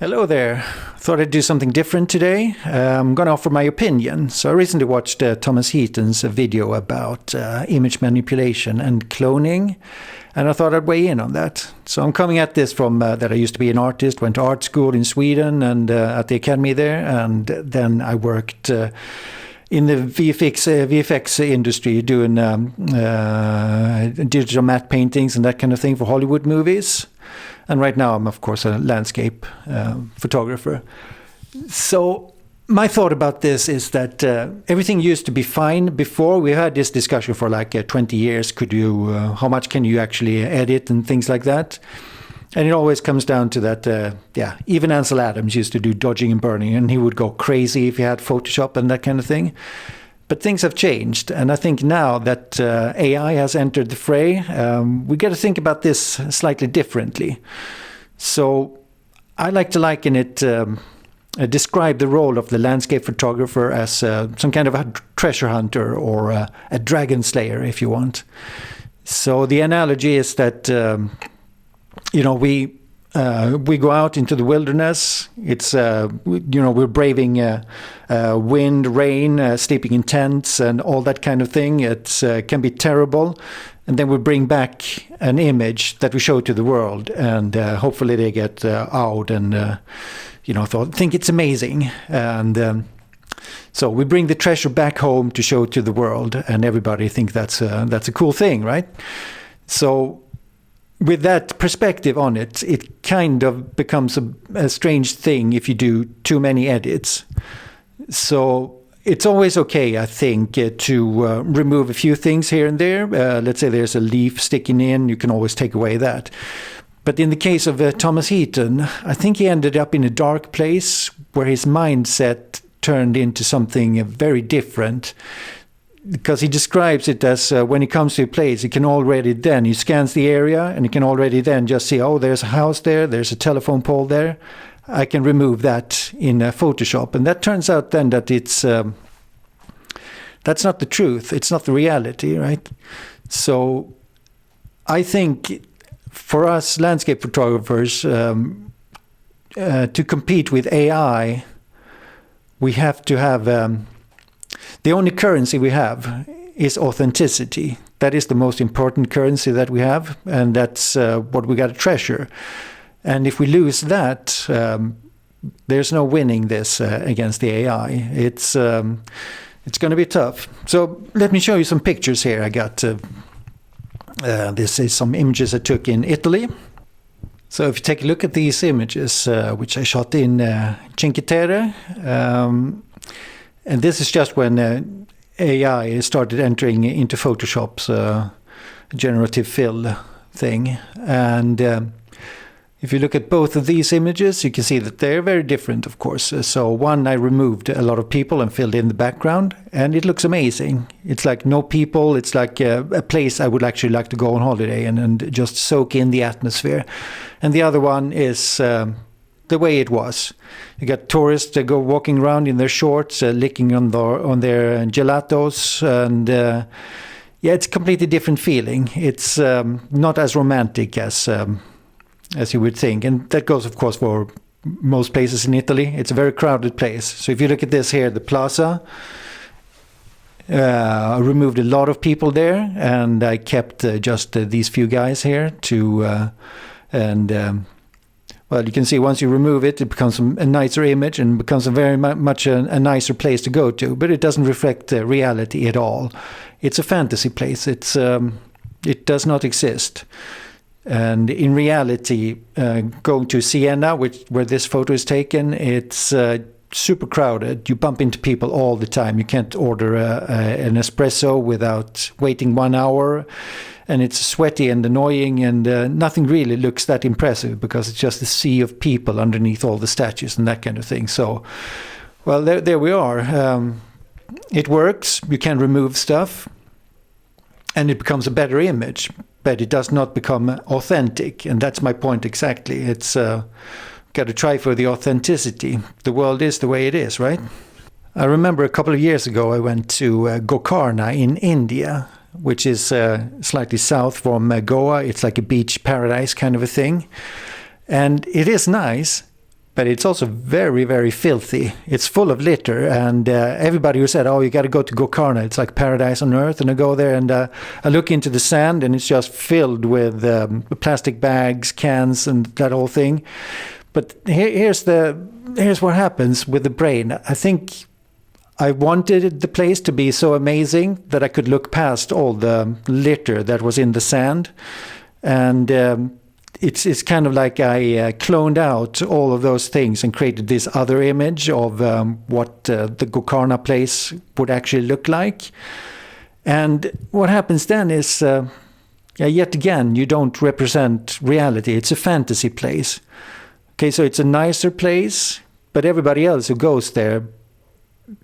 Hello there. Thought I'd do something different today. I'm going to offer my opinion. So I recently watched Thomas Heatons' video about image manipulation and cloning, and I thought I'd weigh in on that. So I'm coming at this from that I used to be an artist, went to art school in Sweden and at the academy there, and then I worked in the VFX industry doing digital matte paintings and that kind of thing for Hollywood movies. And right now I'm, of course, a landscape photographer. So my thought about this is that everything used to be fine before. We had this discussion for like 20 years. How much can you actually edit and things like that? And it always comes down to that, even Ansel Adams used to do dodging and burning, and he would go crazy if he had Photoshop and that kind of thing. But things have changed, and I think now that AI has entered the fray, we got to think about this slightly differently. So I like to liken it, describe the role of the landscape photographer as some kind of a treasure hunter or a dragon slayer, if you want. So the analogy is that, we go out into the wilderness. It's we're braving wind, rain, sleeping in tents, and all that kind of thing. It can be terrible, and then we bring back an image that we show to the world, and hopefully they get out and think it's amazing. And so we bring the treasure back home to show to the world, and everybody think that's a cool thing, right? So with that perspective on it, it kind of becomes a strange thing if you do too many edits. So it's always okay, I think, to remove a few things here and there. Let's say there's a leaf sticking in, you can always take away that. But in the case of Thomas Heaton, I think he ended up in a dark place where his mindset turned into something very different. Because he describes it as when he comes to a place, he scans the area and he can already then just see, oh, there's a house there, there's a telephone pole there. I can remove that in Photoshop. And that turns out then that that's not the truth. It's not the reality, right? So I think for us landscape photographers, to compete with AI, we have to have... the only currency we have is authenticity. That is the most important currency that we have, and that's what we got to treasure. And if we lose that, there's no winning this against the AI. It's going to be tough. So let me show you some pictures here. I got this is some images I took in Italy. So if you take a look at these images, which I shot in Cinque Terre. And this is just when AI started entering into Photoshop's generative fill thing. And if you look at both of these images, you can see that they're very different, of course. So one, I removed a lot of people and filled in the background, and it looks amazing. It's like no people. It's like a place I would actually like to go on holiday and just soak in the atmosphere. And the other one is... the way it was. You got tourists that go walking around in their shorts, licking on their gelatos, and it's a completely different feeling. It's not as romantic as you would think, and that goes, of course, for most places in Italy. It's a very crowded place. So if you look at this here, the plaza, I removed a lot of people there, and I kept just these few guys here well, you can see once you remove it, it becomes a nicer image and becomes a very much a nicer place to go to. But it doesn't reflect reality at all. It's a fantasy place. It does not exist. And in reality, going to Siena, where this photo is taken, it's super crowded. You bump into people all the time. You can't order an espresso without waiting 1 hour. And it's sweaty and annoying, and nothing really looks that impressive because it's just a sea of people underneath all the statues and that kind of thing. So, well, there we are. It works. You can remove stuff, and it becomes a better image, but it does not become authentic. And that's my point exactly. It's got to try for the authenticity. The world is the way it is, right? I remember a couple of years ago I went to Gokarna in India, which is slightly south from Goa. It's like a beach paradise kind of a thing. And it is nice, but it's also very, very filthy. It's full of litter, and everybody who said, "Oh, you got to go to Gokarna, it's like paradise on earth," and I go there and I look into the sand, and it's just filled with plastic bags, cans, and that whole thing. But here's what happens with the brain. I think I wanted the place to be so amazing that I could look past all the litter that was in the sand, and it's kind of like I cloned out all of those things and created this other image of what the Gokarna place would actually look like. And what happens then is, yet again, you don't represent reality. It's a fantasy place. Okay, so it's a nicer place, but everybody else who goes there,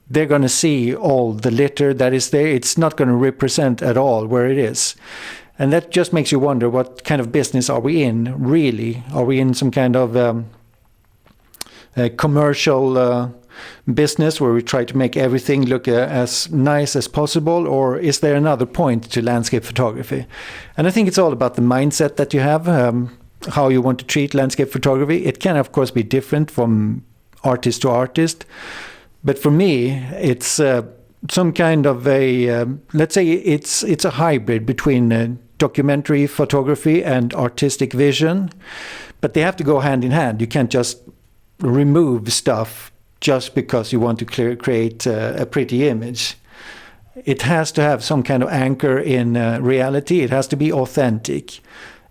they're going to see all the litter that is there. It's not going to represent at all where it is. And that just makes you wonder, what kind of business are we in, really? Are we in some kind of commercial business where we try to make everything look as nice as possible? Or is there another point to landscape photography? And I think it's all about the mindset that you have, how you want to treat landscape photography. It can, of course, be different from artist to artist. But for me, it's some kind of a, let's say it's a hybrid between documentary photography and artistic vision, but they have to go hand in hand. You can't just remove stuff just because you want to create a pretty image. It has to have some kind of anchor in reality. It has to be authentic.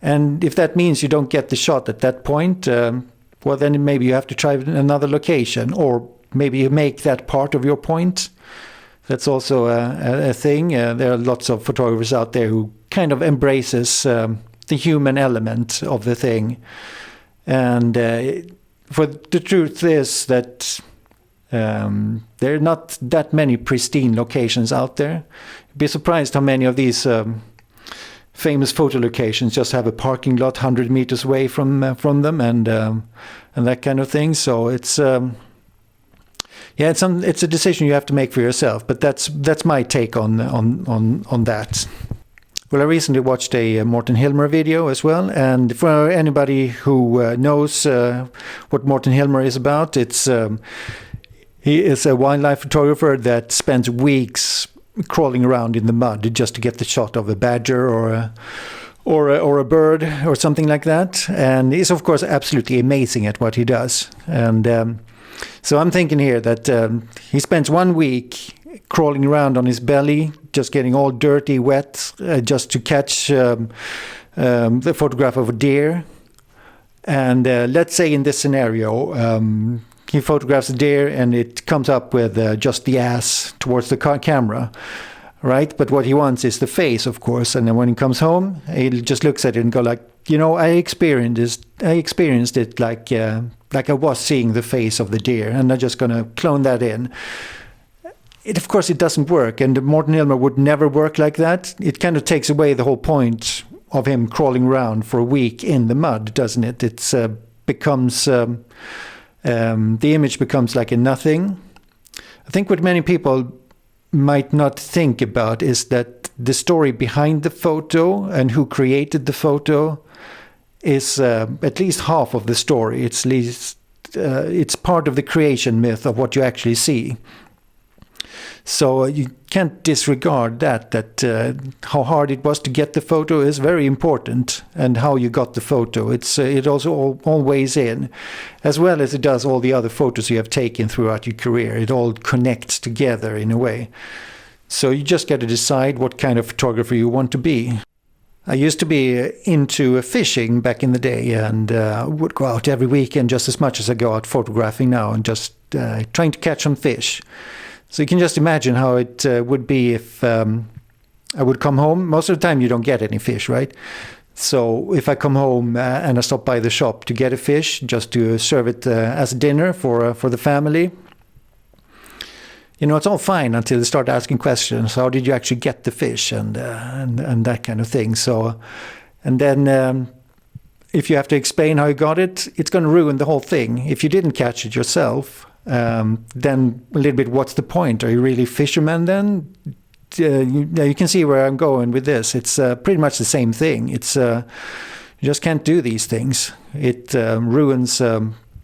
And if that means you don't get the shot at that point, well, then maybe you have to try another location, or maybe you make that part of your point. That's also a thing. There are lots of photographers out there who kind of embraces the human element of the thing. And for the truth is that there are not that many pristine locations out there. You'd be surprised how many of these famous photo locations just have a parking lot 100 meters away from them, and that kind of thing. So it's it's a decision you have to make for yourself. But that's my take on that. Well, I recently watched a Morten Hilmer video as well, and for anybody who knows what Morten Hilmer is about, he is a wildlife photographer that spends weeks crawling around in the mud just to get the shot of a badger or a bird or something like that. And he's, of course, absolutely amazing at what he does. And so I'm thinking here that he spends 1 week crawling around on his belly, just getting all dirty, wet, just to catch the photograph of a deer. And let's say in this scenario, he photographs a deer and it comes up with just the ass towards the camera, right? But what he wants is the face, of course. And then when he comes home, he just looks at it and go like, I experienced it like I was seeing the face of the deer, and I'm just going to clone that in. Of course, it doesn't work, and Morten Hilmer would never work like that. It kind of takes away the whole point of him crawling around for a week in the mud, doesn't it? It becomes the image becomes like a nothing. I think what many people might not think about is that the story behind the photo and who created the photo is at least half of the story. It's part of the creation myth of what you actually see. So you can't disregard that how hard it was to get the photo is very important, and how you got the photo. It also all weighs in, as well as it does all the other photos you have taken throughout your career. It all connects together in a way. So you just got to decide what kind of photographer you want to be. I used to be into fishing back in the day, and would go out every weekend just as much as I go out photographing now, and just trying to catch some fish. So you can just imagine how it would be if I would come home. Most of the time you don't get any fish, right? So if I come home and I stop by the shop to get a fish, just to serve it as dinner for the family, it's all fine until they start asking questions. How did you actually get the fish, and that kind of thing. So, and then if you have to explain how you got it, it's going to ruin the whole thing. If you didn't catch it yourself, then a little bit, what's the point? Are you really fishermen then? You can see where I'm going with this. It's pretty much the same thing. It's you just can't do these things. It ruins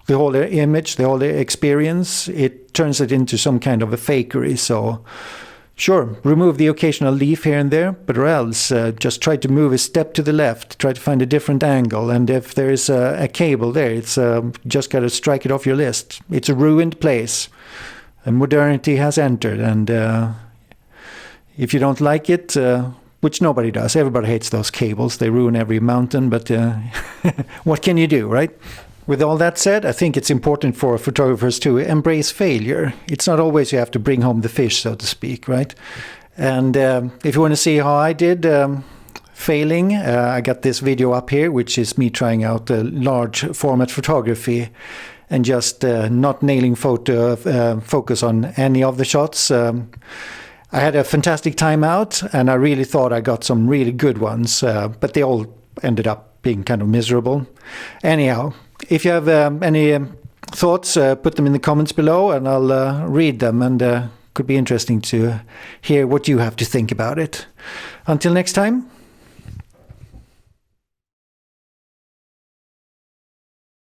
the whole image, the whole experience, it turns it into some kind of a fakery. So sure, remove the occasional leaf here and there, but or else just try to move a step to the left, try to find a different angle. And if there's a cable there, it's just got to strike it off your list. It's a ruined place. And modernity has entered. And if you don't like it, which nobody does, everybody hates those cables. They ruin every mountain, but what can you do, right? With all that said, I think it's important for photographers to embrace failure. It's not always you have to bring home the fish, so to speak, right? And if you want to see how I did failing, I got this video up here, which is me trying out large format photography and just not nailing focus on any of the shots. I had a fantastic time out, and I really thought I got some really good ones, but they all ended up being kind of miserable. Anyhow, if you have any thoughts, put them in the comments below, and I'll read them, and could be interesting to hear what you have to think about it. Until next time,